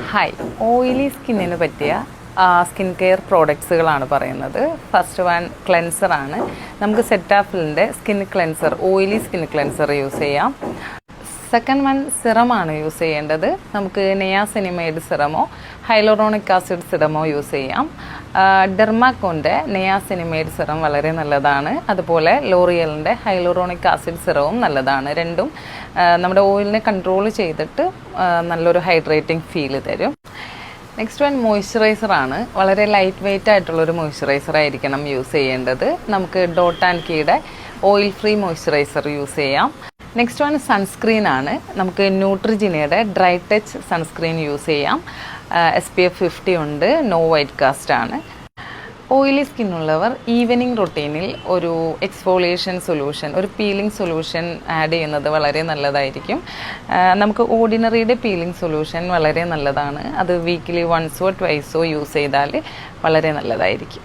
Hi, oily സ്കിന്നിന് പറ്റിയ skin care പ്രോഡക്ട്സുകളാണ് പറയുന്നത്. ഫസ്റ്റ് വൺ ക്ലെൻസറാണ്. നമുക്ക് സെറ്റാഫിലിൻ്റെ skin cleanser, oily skin cleanser use ചെയ്യാം. സെക്കൻഡ് വൺ സിറമാണ് യൂസ് ചെയ്യേണ്ടത്. നമുക്ക് നിയാസിനിമൈഡ് സിറമോ ഹൈലൂറോണിക് ആസിഡ് സിറമോ യൂസ് ചെയ്യാം. ഡെർമാക്കോൻ്റെ നിയാസിനിമൈഡ് സിറം വളരെ നല്ലതാണ്. അതുപോലെ ലോറിയലിൻ്റെ ഹൈലൂറോണിക് ആസിഡ് സിറവും നല്ലതാണ്. രണ്ടും നമ്മുടെ ഓയിലിനെ കൺട്രോൾ ചെയ്തിട്ട് നല്ലൊരു ഹൈഡ്രേറ്റിംഗ് ഫീൽ തരും. നെക്സ്റ്റ് വൺ മോയ്സ്ചറൈസറാണ്. വളരെ ലൈറ്റ് വെയ്റ്റ് ആയിട്ടുള്ളൊരു മോയ്സ്ചറൈസർ ആയിരിക്കണം യൂസ് ചെയ്യേണ്ടത്. നമുക്ക് ഡോട്ട് ആൻഡ് കീയുടെ ഓയിൽ ഫ്രീ മോയ്സ്ചറൈസർ യൂസ് ചെയ്യാം. നെക്സ്റ്റ് വൺ സൺസ്ക്രീൻ ആണ്. നമുക്ക് ന്യൂട്രിജിനയുടെ ഡ്രൈ ടച്ച് സൺസ്ക്രീൻ യൂസ് ചെയ്യാം. SPF 50 ഉണ്ട്. നോ വൈറ്റ് കാസ്റ്റ് ആണ്. ഓയിലി സ്കിന്നുള്ളവർ ഈവനിങ് റൊട്ടീനിൽ ഒരു എക്സ്ഫോളിയേഷൻ സൊല്യൂഷൻ, ഒരു പീലിംഗ് സൊല്യൂഷൻ ആഡ് ചെയ്യുന്നത് വളരെ നല്ലതായിരിക്കും. നമുക്ക് ഓർഡിനറിയുടെ പീലിംഗ് സൊല്യൂഷൻ വളരെ നല്ലതാണ്. അത് വീക്കിലി വൺസോ ട്വൈസോ യൂസ് ചെയ്താൽ വളരെ നല്ലതായിരിക്കും.